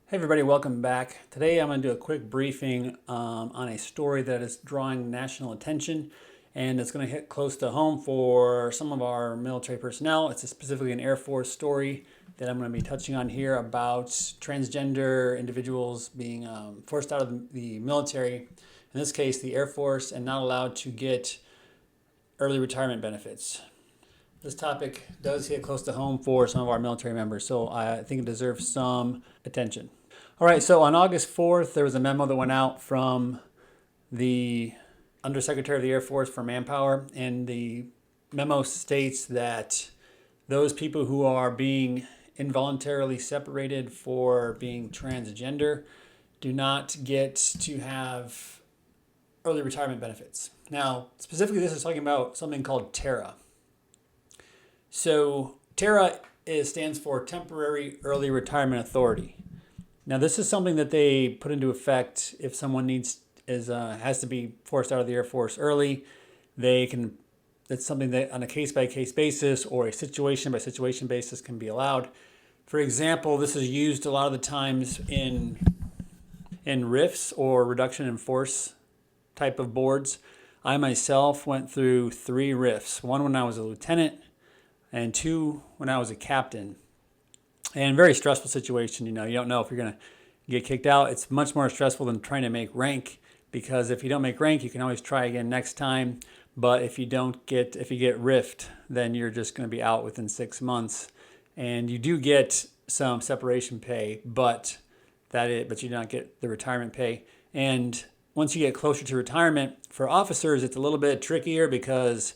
Hey everybody, welcome back. Today I'm going to do a quick briefing on a story that is drawing national attention and it's going to hit close to home for some of our military personnel. It's specifically an Air Force story that I'm going to be touching on here about transgender individuals being forced out of the military, in this case the Air Force, and not allowed to get early retirement benefits. This topic does hit close to home for some of our military members, so I think it deserves some attention. All right, so on August 4th, there was a memo that went out from the Undersecretary of the Air Force for Manpower, and the memo states that those people who are being involuntarily separated for being transgender do not get to have early retirement benefits. Now, specifically, this is talking about something called TERA. So TERA stands for Temporary Early Retirement Authority. Now, this is something that they put into effect if someone has to be forced out of the Air Force early. It's something that on a case-by-case basis or a situation-by-situation basis can be allowed. For example, this is used a lot of the times in RIFs or reduction in force type of boards. I myself went through 3 RIFs, one when I was a lieutenant and 2 when I was a captain. And very stressful situation. You don't know if you're going to get kicked out. It's much more stressful than trying to make rank, because if you don't make rank, you can always try again next time. But if you get riffed, then you're just going to be out within 6 months. And you do get some separation pay, but you do not get the retirement pay. And once you get closer to retirement, for officers, it's a little bit trickier, because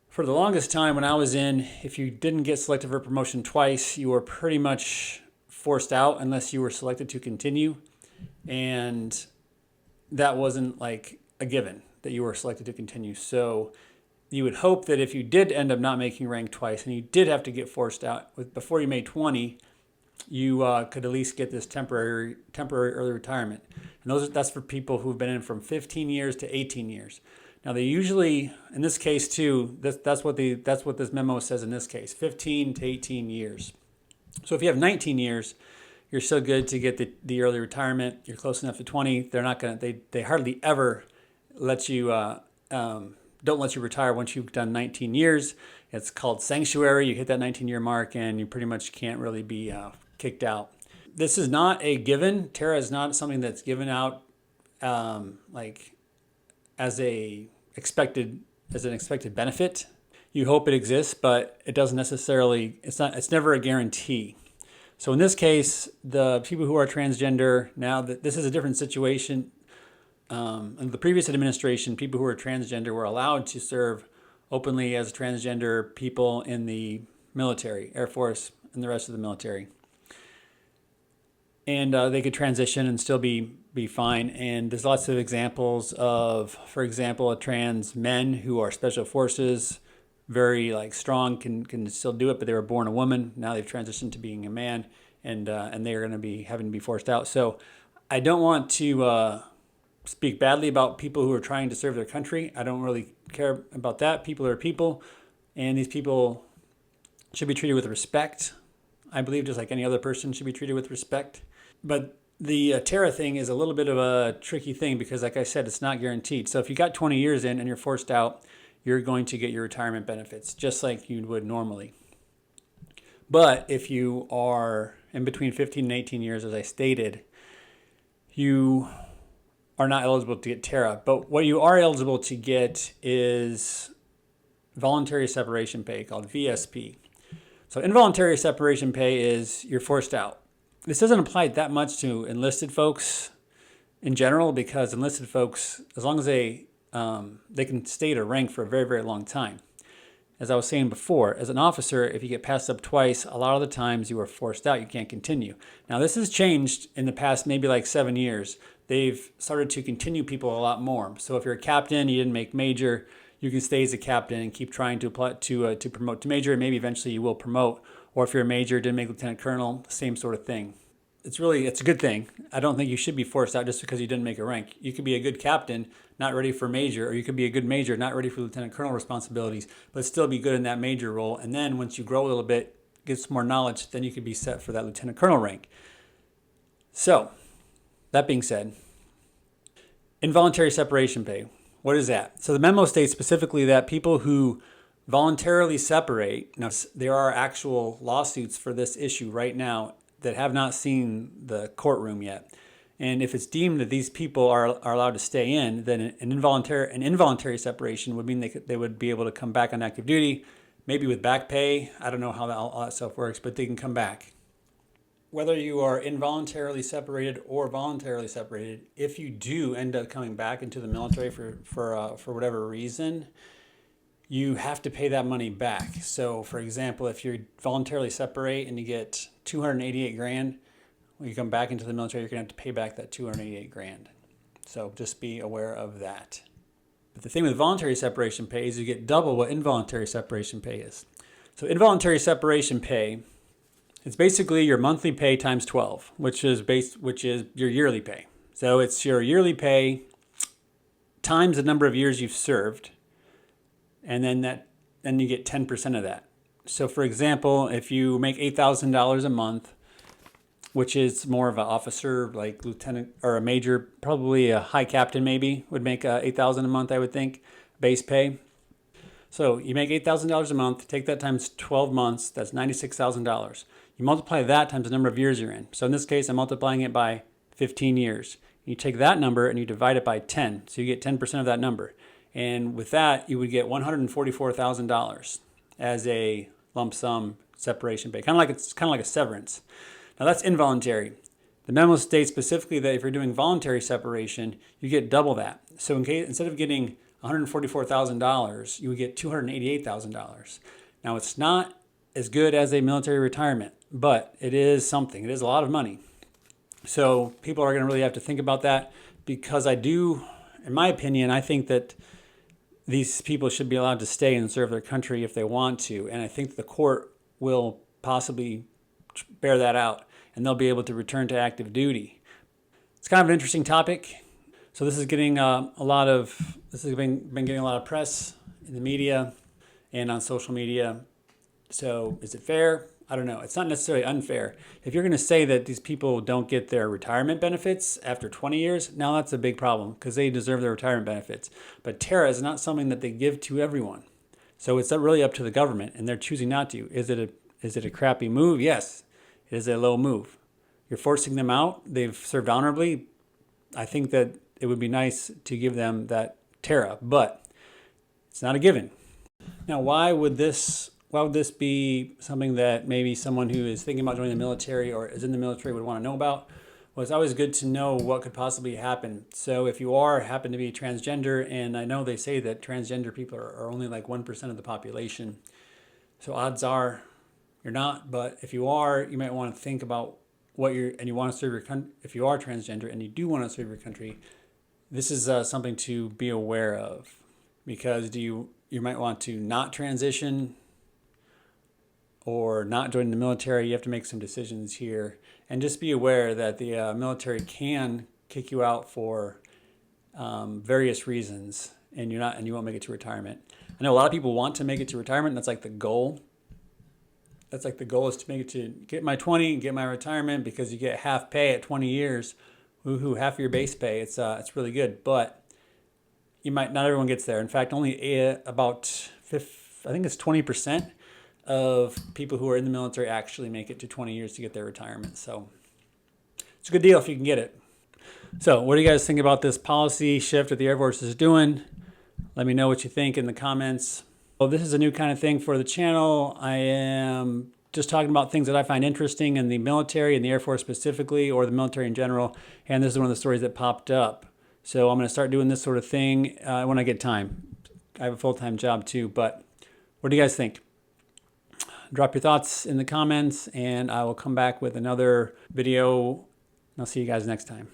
for the longest time when I was in, if you didn't get selected for promotion twice, you were pretty much forced out unless you were selected to continue. And that wasn't like a given that you were selected to continue. So you would hope that if you did end up not making rank twice and you did have to get forced out before you made 20, you could at least get this temporary early retirement. And that's for people who've been in from 15 years to 18 years. Now, they usually, in this case too, that's what this memo says in this case, 15 to 18 years. So if you have 19 years, you're still good to get the early retirement. You're close enough to 20. They're not going to, they hardly ever let you, don't let you retire once you've done 19 years. It's called sanctuary. You hit that 19-year mark and you pretty much can't really be kicked out. This is not a given. TERA is not something that's given out as an expected benefit. You hope it exists, but it doesn't necessarily, it's never a guarantee. So in this case, the people who are transgender, now that this is a different situation, in the previous administration, people who were transgender were allowed to serve openly as transgender people in the military, Air Force, and the rest of the military. And they could transition and still be fine. And there's lots of examples of, for example, trans men who are special forces, very strong, can still do it, but they were born a woman. Now they've transitioned to being a man, and they are going to be having to be forced out. So I don't want to speak badly about people who are trying to serve their country. I don't really care about that. People are people, and these people should be treated with respect. I believe just like any other person should be treated with respect. But the TERA thing is a little bit of a tricky thing because, like I said, it's not guaranteed. So if you got 20 years in and you're forced out, you're going to get your retirement benefits just like you would normally. But if you are in between 15 and 18 years, as I stated, you are not eligible to get TERA. But what you are eligible to get is voluntary separation pay, called VSP. So involuntary separation pay is you're forced out. This doesn't apply that much to enlisted folks in general, because enlisted folks, as long as they can stay at a rank for a very, very long time. As I was saying before, as an officer, if you get passed up twice, a lot of the times you are forced out. You can't continue. Now, this has changed in the past maybe 7 years. They've started to continue people a lot more. So if you're a captain, you didn't make major, you can stay as a captain and keep trying to apply to promote to major, and maybe eventually you will promote. Or if you're a major, didn't make lieutenant colonel, same sort of thing. It's a good thing. I don't think you should be forced out just because you didn't make a rank. You could be a good captain, not ready for major, or you could be a good major, not ready for lieutenant colonel responsibilities, but still be good in that major role. And then once you grow a little bit, get some more knowledge, then you could be set for that lieutenant colonel rank. So that being said, involuntary separation pay. What is that? So the memo states specifically that people who voluntarily separate, now there are actual lawsuits for this issue right now that have not seen the courtroom yet. And if it's deemed that these people are allowed to stay in, then an involuntary separation would mean they would be able to come back on active duty, maybe with back pay. I don't know how all that stuff works, but they can come back. Whether you are involuntarily separated or voluntarily separated, if you do end up coming back into the military for whatever reason, you have to pay that money back. So, for example, if you voluntarily separate and you get 288 grand, when you come back into the military, you're going to have to pay back that 288 grand. So just be aware of that. But the thing with voluntary separation pay is you get double what involuntary separation pay is. So involuntary separation pay, it's basically your monthly pay times 12, which is your yearly pay. So it's your yearly pay times the number of years you've served, and then you get 10% of that. So for example, if you make $8,000 a month, which is more of an officer, like lieutenant or a major, probably a high captain maybe, would make $8,000 a month, I would think, base pay. So you make $8,000 a month, take that times 12 months, that's $96,000. You multiply that times the number of years you're in. So in this case, I'm multiplying it by 15 years. You take that number and you divide it by 10. So you get 10% of that number. And with that, you would get $144,000 as a lump sum separation pay. It's kind of like a severance. Now that's involuntary. The memo states specifically that if you're doing voluntary separation, you get double that. So instead of getting $144,000, you would get $288,000. Now it's not as good as a military retirement, but it is something. It is a lot of money. So people are going to really have to think about that, because in my opinion, I think that these people should be allowed to stay and serve their country if they want to. And I think the court will possibly bear that out, and they'll be able to return to active duty. It's kind of an interesting topic. So this is getting this has been getting a lot of press in the media and on social media. So is it fair? I don't know. It's not necessarily unfair. If you're going to say that these people don't get their retirement benefits after 20 years, now that's a big problem, because they deserve their retirement benefits. But TERA is not something that they give to everyone. So it's really up to the government, and they're choosing not to. Is it a crappy move? Yes, it is a low move. You're forcing them out. They've served honorably. I think that it would be nice to give them that TERA, but it's not a given. Now, why would this be something that maybe someone who is thinking about joining the military or is in the military would want to know about? Well, it's always good to know what could possibly happen. So if you happen to be transgender, and I know they say that transgender people are only like 1% of the population, so odds are you're not. But if you are, you might want to think about you want to serve your country. If you are transgender and you do want to serve your country, this is something to be aware of, because you might want to not transition or not join the military. You have to make some decisions here, and just be aware that the military can kick you out for various reasons, and you won't make it to retirement. I know a lot of people want to make it to retirement. That's like the goal. That's like the goal, is to make it to get my 20 and get my retirement, because you get half pay at 20 years. Woohoo, half of your base pay. It's really good, but not everyone gets there. In fact, only about I think it's 20% of people who are in the military actually make it to 20 years to get their retirement. So it's a good deal if you can get it. So what do you guys think about this policy shift that the Air Force is doing? Let me know what you think in the comments. Well, this is a new kind of thing for the channel. I am just talking about things that I find interesting in the military and the Air Force specifically, or the military in general. And this is one of the stories that popped up. So I'm going to start doing this sort of thing when I get time. I have a full-time job too, but what do you guys think? Drop your thoughts in the comments, and I will come back with another video. I'll see you guys next time.